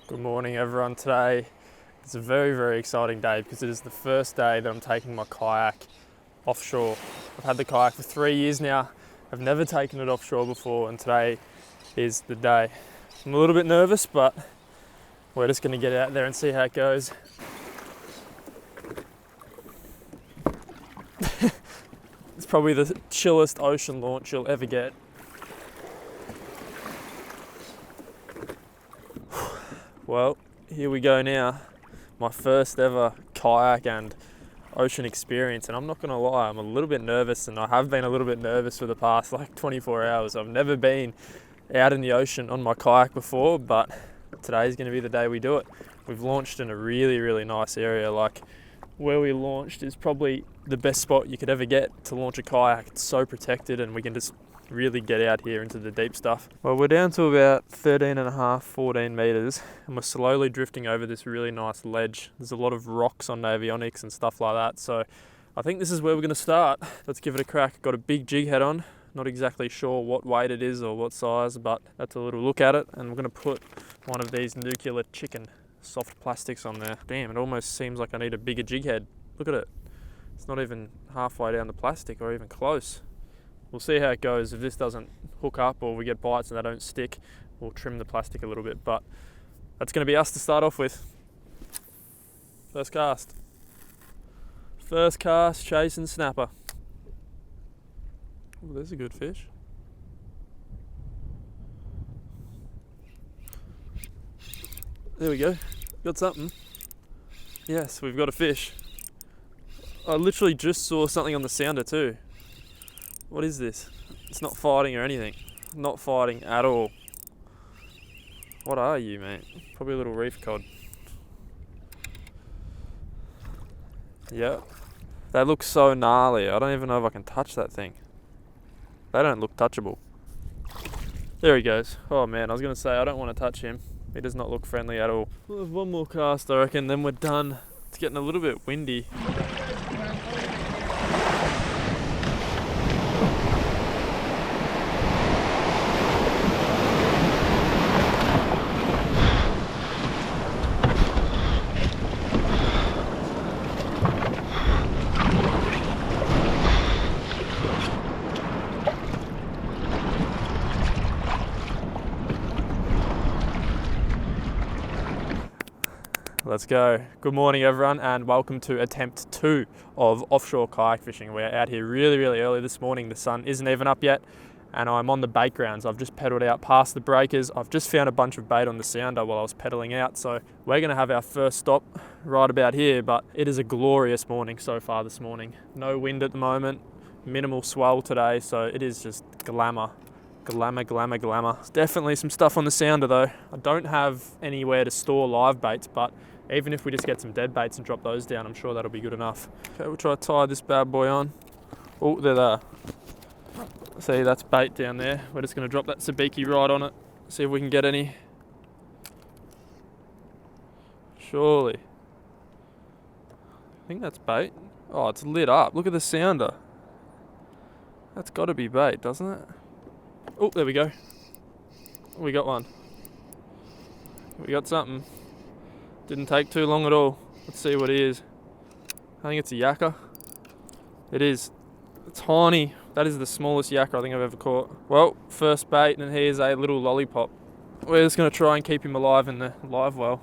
Good morning everyone. Today it's a very exciting day because it is the first day that I'm taking my kayak offshore. I've had the kayak for 3 years now. I've never taken it offshore before and today is the day. I'm a little bit nervous, but we're just going to get out there and see how it goes. It's probably the chillest ocean launch you'll ever get. Well, here we go now. My first ever kayak and ocean experience, and I'm not gonna lie, I'm a little bit nervous, and I have been a little bit nervous for the past 24 hours. I've never been out in the ocean on my kayak before, but today's gonna be the day we do it. We've launched in a really nice area. Where we launched is probably the best spot you could ever get to launch a kayak. It's so protected and we can just really get out here into the deep stuff. Well, we're down to about 13.5, 14 meters and we're slowly drifting over this really nice ledge. There's a lot of rocks on avionics and stuff like that, so I think this is where we're going to start. Let's give it a crack. Got a big jig head on. Not exactly sure what weight it is or what size, but that's a little look at it, and we're going to put one of these nuclear chicken soft plastics on there. Damn, it almost seems like I need a bigger jig head. Look at it. It's not even halfway down the plastic or even close. We'll see how it goes. If this doesn't hook up or we get bites and they don't stick, we'll trim the plastic a little bit, but that's going to be us to start off with. First cast. First cast, chasing snapper. Oh, there's a good fish. There we go. Got something. Yes, we've got a fish. I literally just saw something on the sounder too. What is this? It's not fighting or anything. Not fighting at all. What are you, mate? Probably a little reef cod. Yeah. They look so gnarly. I don't even know if I can touch that thing. They don't look touchable. There he goes. Oh man, I was going to say I don't want to touch him. He does not look friendly at all. We'll have one more cast, I reckon, then we're done. It's getting a little bit windy. Let's go. Good morning everyone and welcome to attempt 2 of offshore kayak fishing. We're out here really early this morning. The sun isn't even up yet and I'm on the bait grounds. I've just pedalled out past the breakers. I've just found a bunch of bait on the sounder while I was pedaling out, so we're going to have our first stop right about here, but it is a glorious morning so far this morning. No wind at the moment, minimal swell today, so it is just glamour. Glamour. There's definitely some stuff on the sounder though. I don't have anywhere to store live baits, but even if we just get some dead baits and drop those down, I'm sure that'll be good enough. Okay, we'll try to tie this bad boy on. Oh, there they are. See, that's bait down there. We're just going to drop that sabiki right on it. See if we can get any. Surely. I think that's bait. Oh, it's lit up. Look at the sounder. That's got to be bait, doesn't it? Oh, there we go. We got one. We got something. Didn't take too long at all. Let's see what it is. I think it's a yakka. It is. Tiny. That is the smallest yakka I think I've ever caught. Well, first bait, and here's a little lollipop. We're just going to try and keep him alive in the live well.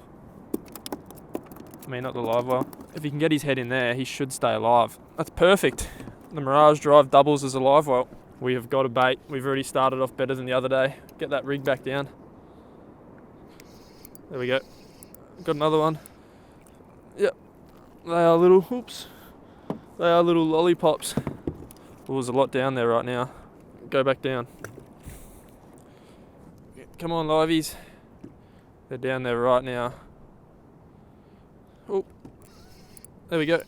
I mean, not the live well. If he can get his head in there, he should stay alive. That's perfect. The Mirage Drive doubles as a live well. We have got a bait. We've already started off better than the other day. Get that rig back down. There we go. Got another one. Yep. They are little, oops. They are little lollipops. Oh, there's a lot down there right now. Go back down. Come on, liveys. They're down there right now. Oh, there we go.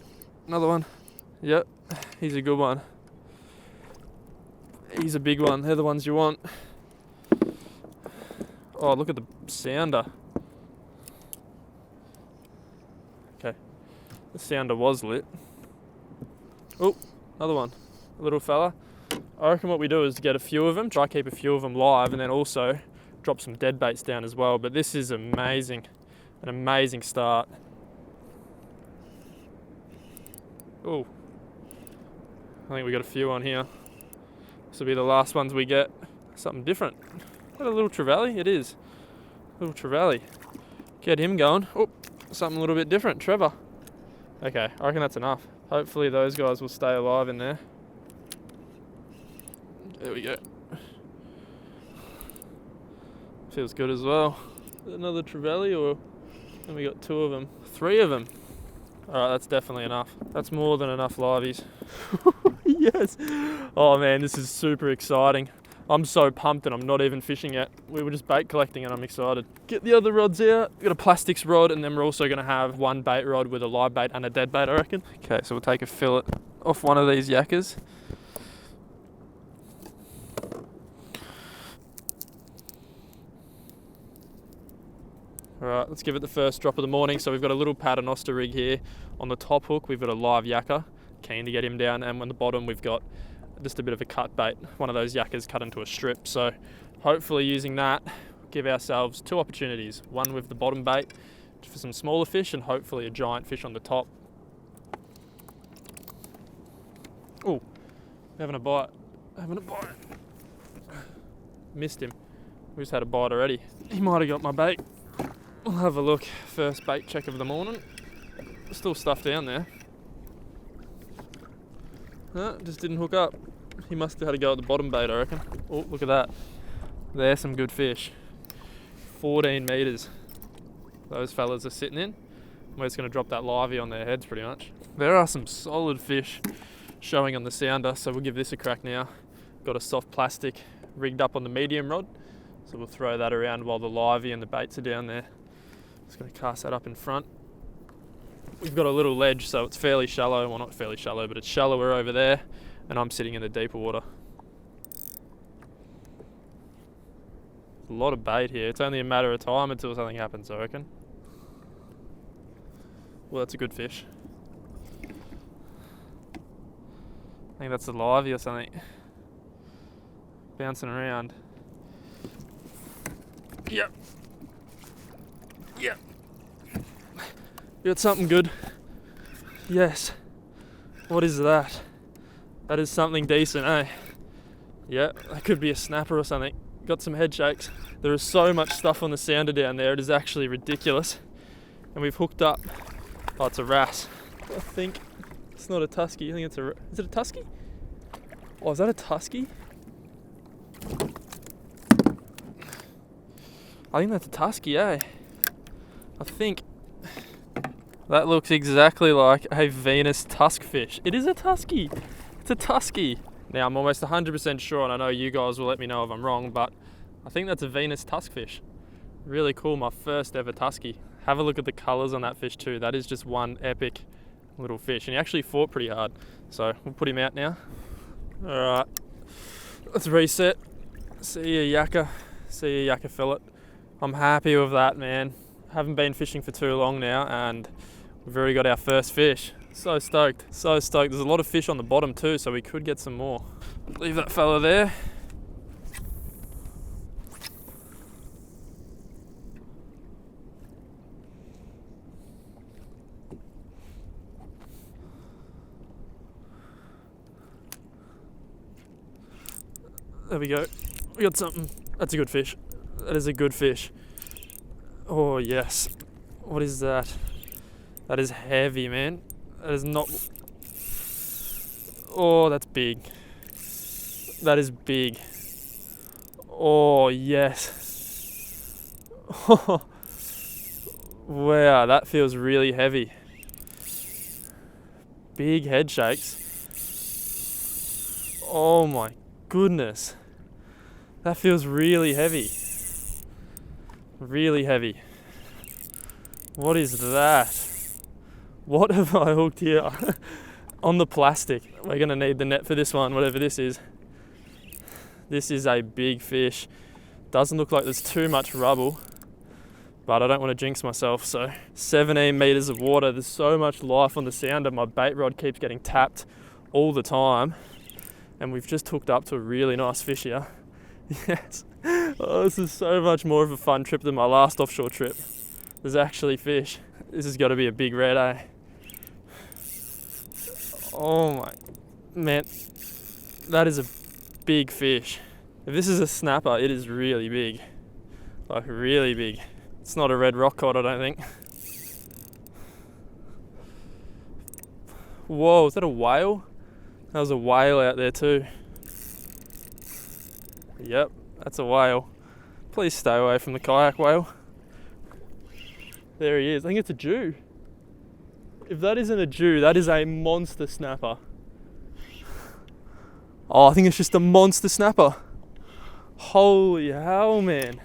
Another one. Yep, he's a good one. He's a big one. They're the ones you want. Oh, look at the sounder. Okay, the sounder was lit. Oh, another one. A little fella. I reckon what we do is to get a few of them, try keep a few of them live, and then also drop some dead baits down as well. But this is amazing. an amazing start. Oh, I think we got a few on here. This will be the last ones we get. Something different. What a little trevally it is. Little trevally. Get him going. Oh, something a little bit different. Trevor. Okay, I reckon that's enough. Hopefully those guys will stay alive in there. There we go. Feels good as well. Another trevally, or then we got 2 of them. 3 of them. Alright, that's definitely enough. That's more than enough liveys. Yes! Oh man, this is super exciting. I'm so pumped and I'm not even fishing yet. We were just bait collecting and I'm excited. Get the other rods out. We've got a plastics rod, and then we're also going to have one bait rod with a live bait and a dead bait, I reckon. Okay, so we'll take a fillet off one of these yakkers. Alright, let's give it the first drop of the morning. So we've got a little paternoster rig here. On the top hook, we've got a live yakker. Keen to get him down. And on the bottom, we've got just a bit of a cut bait. One of those yakkers cut into a strip. So hopefully using that, give ourselves 2 opportunities. One with the bottom bait for some smaller fish, and hopefully a giant fish on the top. Oh, having a bite. Missed him. We just had a bite already. He might have got my bait. We'll have a look. First bait check of the morning. Still stuff down there. No, just didn't hook up. He must have had to go at the bottom bait, I reckon. Oh, look at that. There's some good fish. 14 metres. Those fellas are sitting in. We're just going to drop that livey on their heads pretty much. There are some solid fish showing on the sounder, so we'll give this a crack now. Got a soft plastic rigged up on the medium rod, so we'll throw that around while the livey and the baits are down there. Just going to cast that up in front. We've got a little ledge, so it's fairly shallow. Well, not fairly shallow, but it's shallower over there, and I'm sitting in the deeper water. A lot of bait here. It's only a matter of time until something happens, I reckon. Well, that's a good fish. I think that's a livey or something. Bouncing around. Yep. Got something good. Yes. What is that? That is something decent, eh? Yeah, that could be a snapper or something. Got some head shakes. There is so much stuff on the sounder down there, it is actually ridiculous. And we've hooked up. Oh, it's a wrasse. I think it's not a tusky. I think it's is it a tusky? Oh, is that a tusky? I think that's a tusky, eh? I think that looks exactly like a Venus tusk fish. It is a tusky. It's a tusky. Now, I'm almost 100% sure, and I know you guys will let me know if I'm wrong, but I think that's a Venus tusk fish. Really cool, my first ever tusky. Have a look at the colours on that fish too. That is just one epic little fish, and he actually fought pretty hard. So we'll put him out now. All right, let's reset. See ya yakker. See ya yakker fillet. I'm happy with that, man. Haven't been fishing for too long now, and we've already got our first fish. So stoked, so stoked. There's a lot of fish on the bottom too, so we could get some more. Leave that fella there. There we go. We got something. That's a good fish. That is a good fish. Oh yes. What is that? That is heavy, man. That is not... Oh, that's big. That is big. Oh, yes. Oh, wow, that feels really heavy. Big head shakes. Oh my goodness. That feels really heavy. Really heavy. What is that? What have I hooked here? On the plastic. We're going to need the net for this one, whatever this is. This is a big fish. Doesn't look like there's too much rubble, but I don't want to jinx myself, so 17 metres of water. There's so much life on the sounder. My bait rod keeps getting tapped all the time, and we've just hooked up to a really nice fish here. Yes. Oh, this is so much more of a fun trip than my last offshore trip. There's actually fish. This has got to be a big red, eh? Oh my, man, that is a big fish. If this is a snapper, it is really big. Like really big. It's not a red rock cod, I don't think. Whoa, is that a whale? That was a whale out there too. Yep, that's a whale. Please stay away from the kayak whale. There he is. I think it's a Jew. If that isn't a Jew, that is a monster snapper. Oh, I think it's just a monster snapper. Holy hell, man.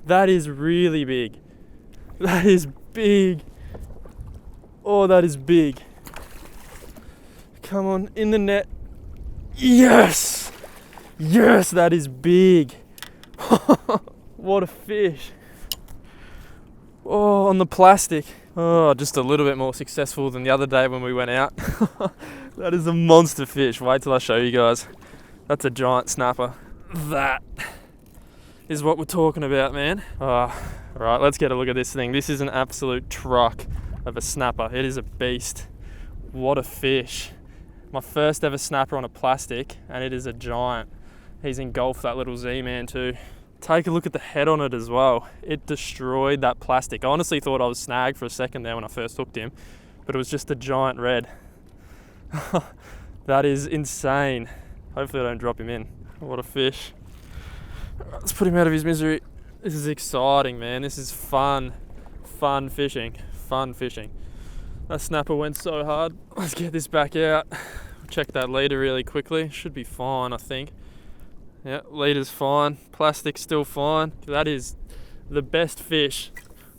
That is really big. That is big. Oh, that is big. Come on, in the net. Yes! Yes, that is big. What a fish. Oh, on the plastic. Oh, just a little bit more successful than the other day when we went out. That is a monster fish. Wait till I show you guys. That's a giant snapper. That is what we're talking about, man. All right, let's get a look at this thing. This is an absolute truck of a snapper. It is a beast. What a fish. My first ever snapper on a plastic, and it is a giant. He's engulfed that little Z-man too. Take a look at the head on it as well. It destroyed that plastic. I honestly thought I was snagged for a second there when I first hooked him, but it was just a giant red. That is insane. Hopefully I don't drop him in. What a fish. Let's put him out of his misery. This is exciting, man. This is fun. Fun fishing. Fun fishing. That snapper went so hard. Let's get this back out. Check that leader really quickly. Should be fine, I think. Yeah, leader's fine. Plastic's still fine. That is the best fish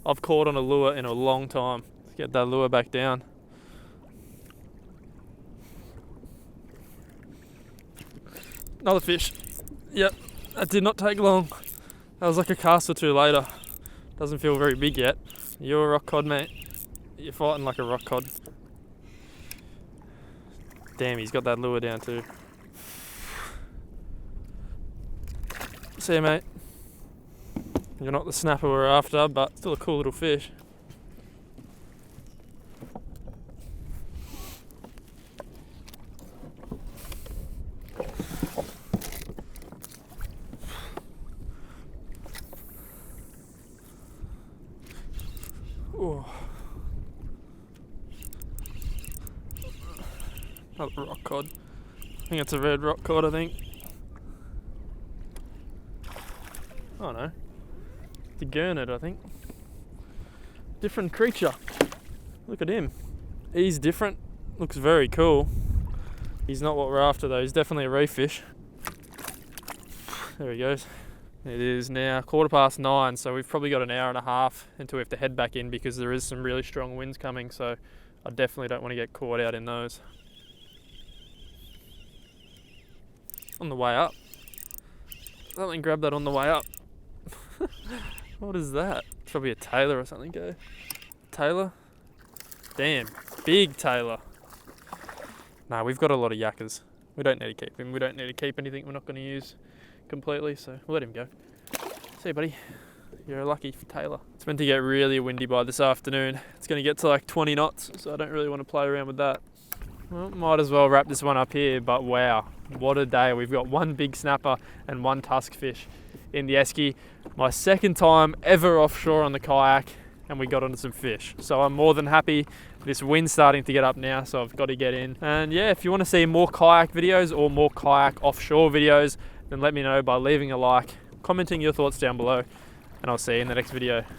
I've caught on a lure in a long time. Let's get that lure back down. Another fish. Yep, that did not take long. That was like a cast or two later. Doesn't feel very big yet. You're a rock cod, mate. You're fighting like a rock cod. Damn, he's got that lure down too. See you, mate. You're not the snapper we're after, but still a cool little fish. Oh. Another rock cod. I think it's a red rock cod, I think. Oh no. The gurnard, I think. Different creature. Look at him. He's different. Looks very cool. He's not what we're after though. He's definitely a reef fish. There he goes. It is now 9:15, so we've probably got an hour and a half until we have to head back in because there is some really strong winds coming, so I definitely don't want to get caught out in those. On the way up. Something grabbed that on the way up. What is that? Probably a tailor or something, go. Tailor? Damn, big tailor. Nah, we've got a lot of yakkers. We don't need to keep him. We don't need to keep anything we're not going to use completely, so we'll let him go. See you, buddy. You're lucky for tailor. It's meant to get really windy by this afternoon. It's going to get to like 20 knots, so I don't really want to play around with that. Well, might as well wrap this one up here, but wow, what a day. We've got one big snapper and one tusk fish in the esky. My second time ever offshore on the kayak, and we got onto some fish. So I'm more than happy. This wind's starting to get up now, so I've got to get in. And yeah, if you want to see more kayak videos or more kayak offshore videos, then let me know by leaving a like, commenting your thoughts down below, and I'll see you in the next video.